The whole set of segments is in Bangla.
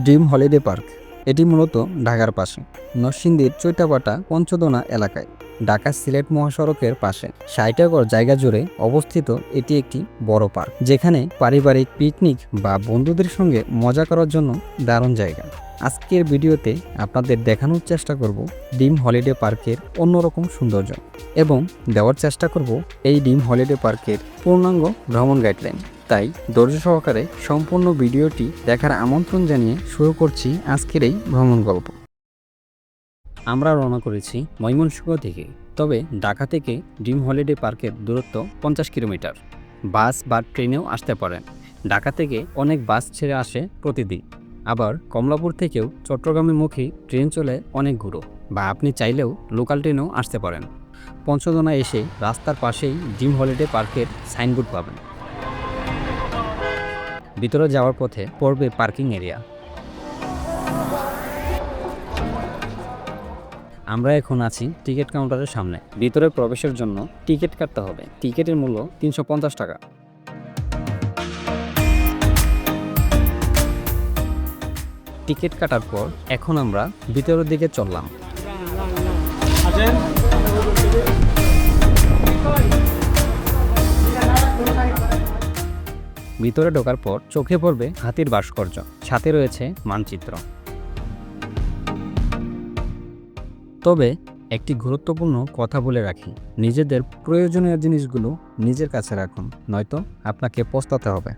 ড্রিম হলিডে পার্ক এটি মূলত ঢাকার পাশে নরসিংদীর চৈতাপাটা পঞ্চদনা এলাকায় ঢাকা সিলেট মহাসড়কের পাশে ৬০ একর জায়গা জুড়ে অবস্থিত এটি একটি বড় পার্ক, যেখানে পারিবারিক পিকনিক বা বন্ধুদের সঙ্গে মজা করার জন্য দারুণ জায়গা। আজকের ভিডিওতে আপনাদের দেখানোর চেষ্টা করব ড্রিম হলিডে পার্কের অন্যরকম সৌন্দর্য এবং দেওয়ার চেষ্টা করব এই ড্রিম হলিডে পার্কের পূর্ণাঙ্গ ভ্রমণ গাইডলাইন। তাই ধৈর্য সহকারে সম্পূর্ণ ভিডিওটি দেখার আমন্ত্রণ জানিয়ে শুরু করছি আজকের এই ভ্রমণ গল্প। আমরা রওনা করেছি ময়মনসিংহ থেকে, তবে ঢাকা থেকে ড্রিম হলিডে পার্কের দূরত্ব 50 কিলোমিটার। বাস বা ট্রেনেও আসতে পারেন। ঢাকা থেকে অনেক বাস ছেড়ে আসে প্রতিদিন, আবার কমলাপুর থেকেও চট্টগ্রামমুখী ট্রেন চলে অনেকগুলো, বা আপনি চাইলেও লোকাল ট্রেনেও আসতে পারেন। পঞ্চদনা এসে রাস্তার পাশেই ড্রিম হলিডে পার্কের সাইনবোর্ড পাবেন। ভিতরে যাওয়ার পথে পড়বে পার্কিং এরিয়া। আমরা এখন আছি টিকিট কাউন্টারের সামনে। ভিতরে প্রবেশের জন্য টিকিট কাটতে হবে। টিকিটের মূল্য 350 টাকা। টিকিট কাটার পর এখন আমরা ভিতরের দিকে চললাম। ভিতরে ঢোকার পর চোখে পড়বে হাতির ভাস্কর্য, সাথে রয়েছে মানচিত্র। তবে একটি গুরুত্বপূর্ণ কথা বলে রাখি, নিজেদের প্রয়োজনীয় জিনিসগুলো নিজের কাছে রাখুন, নয়তো আপনাকে পস্তাতে হবে।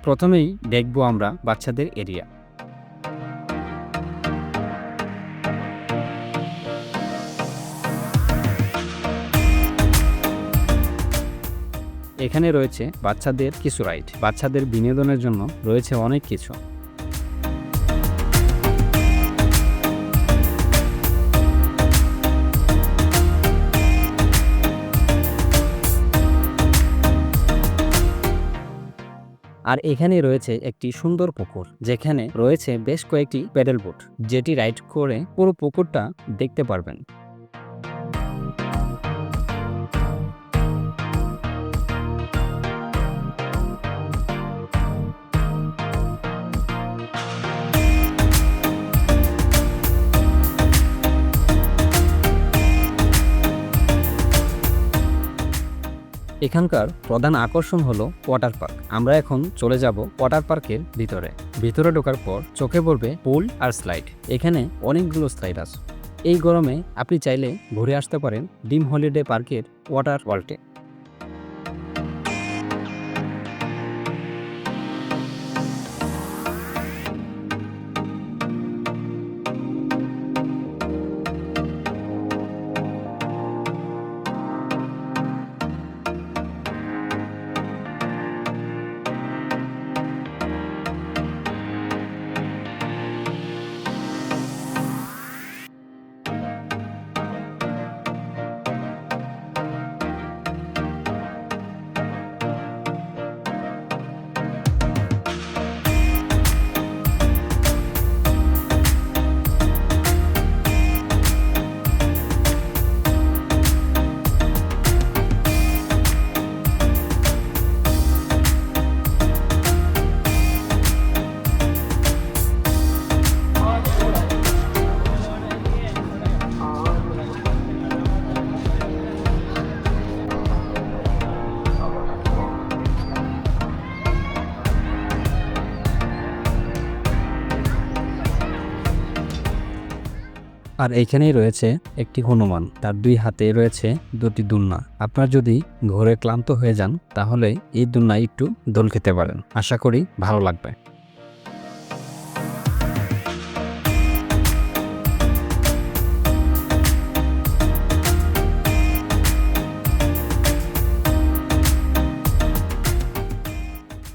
প্রথমেই দেখব আমরা বাচ্চাদের এরিয়া। এখানে রয়েছে বাচ্চাদের কিছু রাইড। বাচ্চাদের বিনোদনের জন্য রয়েছে অনেক কিছু। আর এখানে রয়েছে একটি সুন্দর পুকুর, যেখানে রয়েছে বেশ কয়েকটি প্যাডেল বোট, যেটি রাইড করে পুরো পুকুরটা দেখতে পারবেন। এখানকার প্রধান আকর্ষণ হলো ওয়াটার পার্ক। আমরা এখন চলে যাব ওয়াটার পার্কের ভিতরে। ভিতরে ঢোকার পর চোখে পড়বে পুল আর স্লাইড। এখানে অনেকগুলো স্লাইড আছে। এই গরমে আপনি চাইলে ঘুরে আসতে পারেন ড্রিম হলিডে পার্কের ওয়াটার ওয়ার্ল্ডে। আর এইখানেই রয়েছে একটি হনুমান, তার দুই হাতে রয়েছে দুটি দুলনা। আপনার যদি ঘোরে ক্লান্ত হয়ে যান, তাহলে এই দুলনায় একটু দোল খেতে পারেন। আশা করি ভালো লাগবে।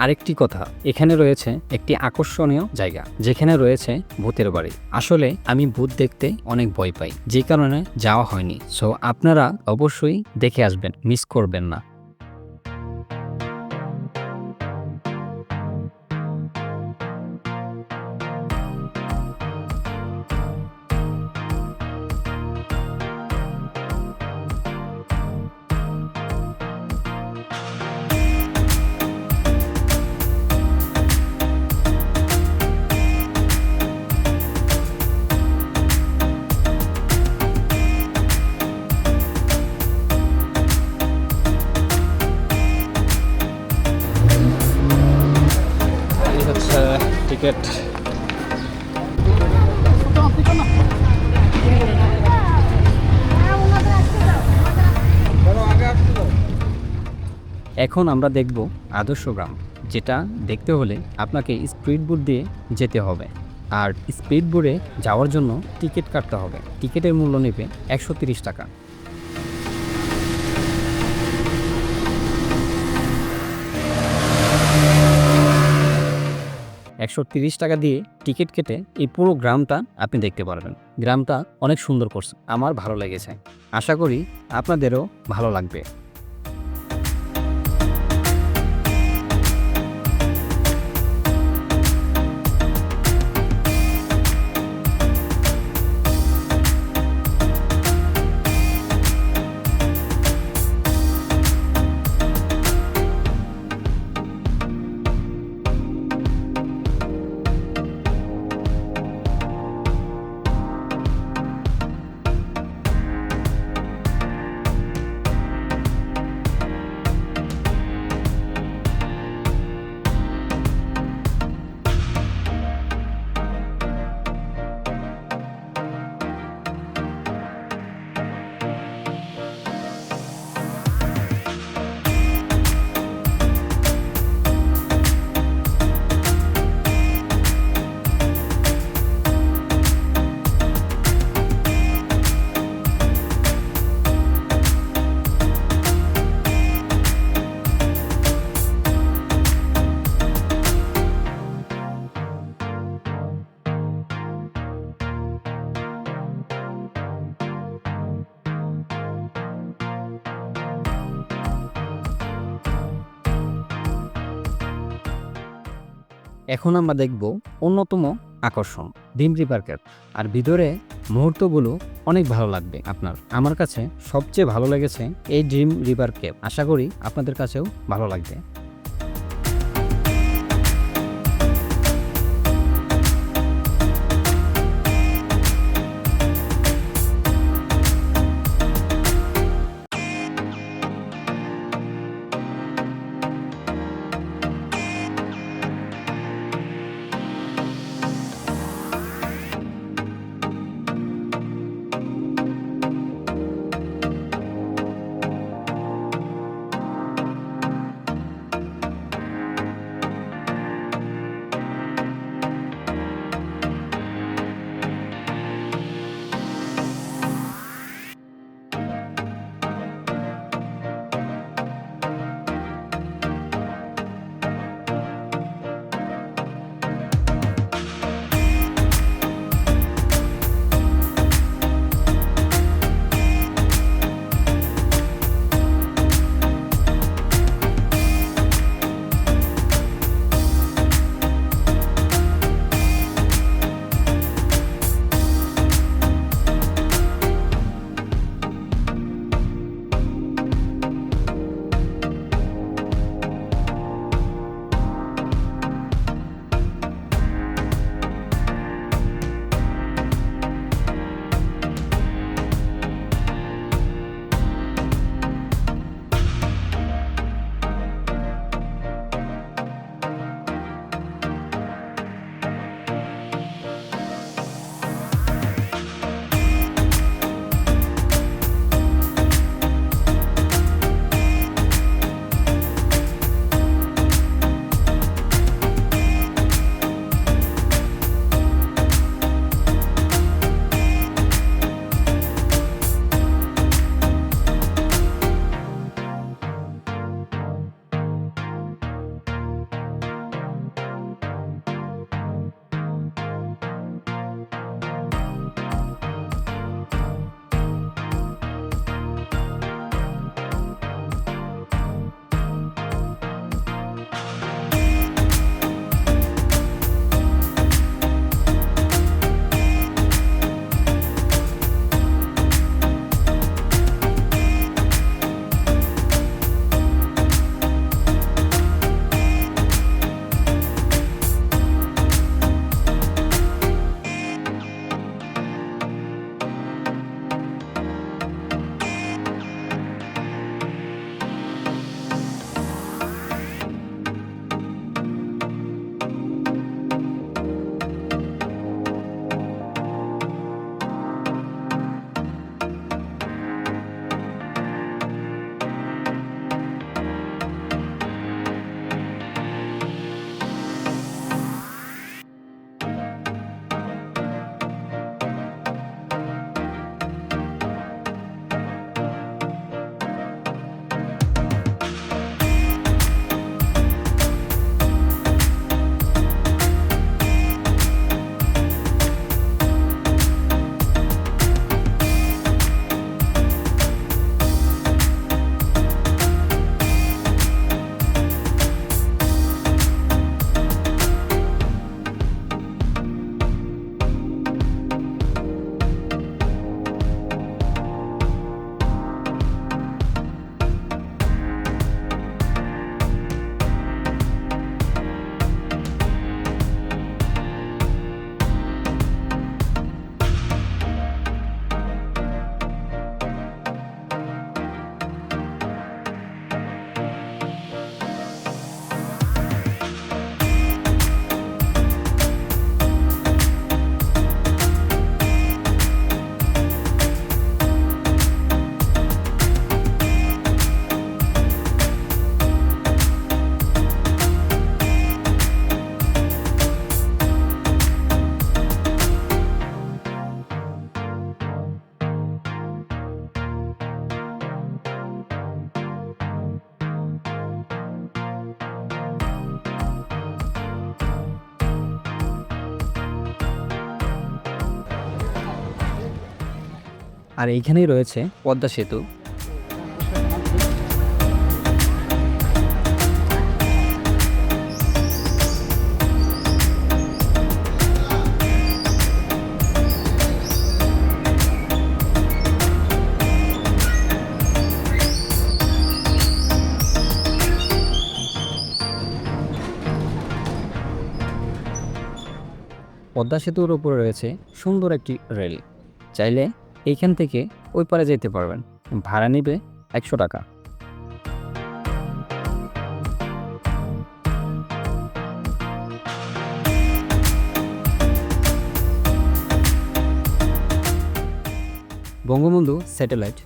আরেকটি কথা, এখানে রয়েছে একটি আকর্ষণীয় জায়গা, যেখানে রয়েছে ভূতের বাড়ি। আসলে আমি ভূত দেখতে অনেক ভয় পাই, যে কারণে যাওয়া হয়নি। সো আপনারা অবশ্যই দেখে আসবেন, মিস করবেন না। টিকিট। এখন আমরা দেখব আদর্শ গ্রাম, যেটা দেখতে হলে আপনাকে স্পিড বোট দিয়ে যেতে হবে। আর স্পিড বোটে যাওয়ার জন্য টিকিট কাটতে হবে। টিকিটের মূল্য নেবে 130 টাকা। 130 টাকা দিয়ে টিকিট কেটে এই পুরো গ্রামটা আপনি দেখতে পারবেন। গ্রামটা অনেক সুন্দর করছে, আমার ভালো লেগেছে। আশা করি আপনাদেরও ভালো লাগবে। এখন আমরা দেখব অন্যতম আকর্ষণ ড্রিম রিভার ক্যাপ। আর ভিতরে মুহূর্তগুলো অনেক ভালো লাগবে আপনার। আমার কাছে সবচেয়ে ভালো লেগেছে এই ড্রিম রিভার ক্যাপ। আশা করি আপনাদের কাছেও ভালো লাগবে। আর এইখানেই রয়েছে পদ্মা সেতু। পদ্মা সেতুর উপরে রয়েছে সুন্দর একটি রেল। চাইলে এইখান থেকে ওই পারে যেতে পারবেন। ভাড়া নেবে 100 টাকা। বঙ্গবন্ধু স্যাটেলাইট।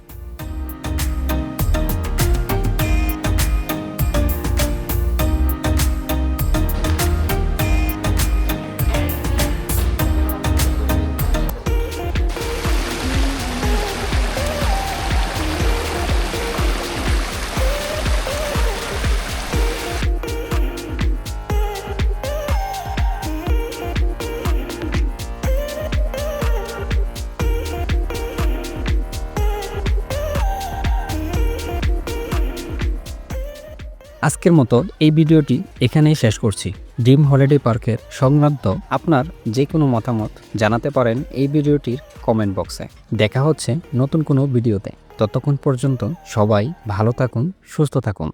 আজকের মতো এই ভিডিওটি এখানেই শেষ করছি। ড্রিম হলিডে পার্কের সংক্রান্ত আপনার যে কোনো মতামত জানাতে পারেন এই ভিডিওটির কমেন্ট বক্সে। দেখা হচ্ছে নতুন কোনো ভিডিওতে। ততক্ষণ পর্যন্ত সবাই ভালো থাকুন, সুস্থ থাকুন।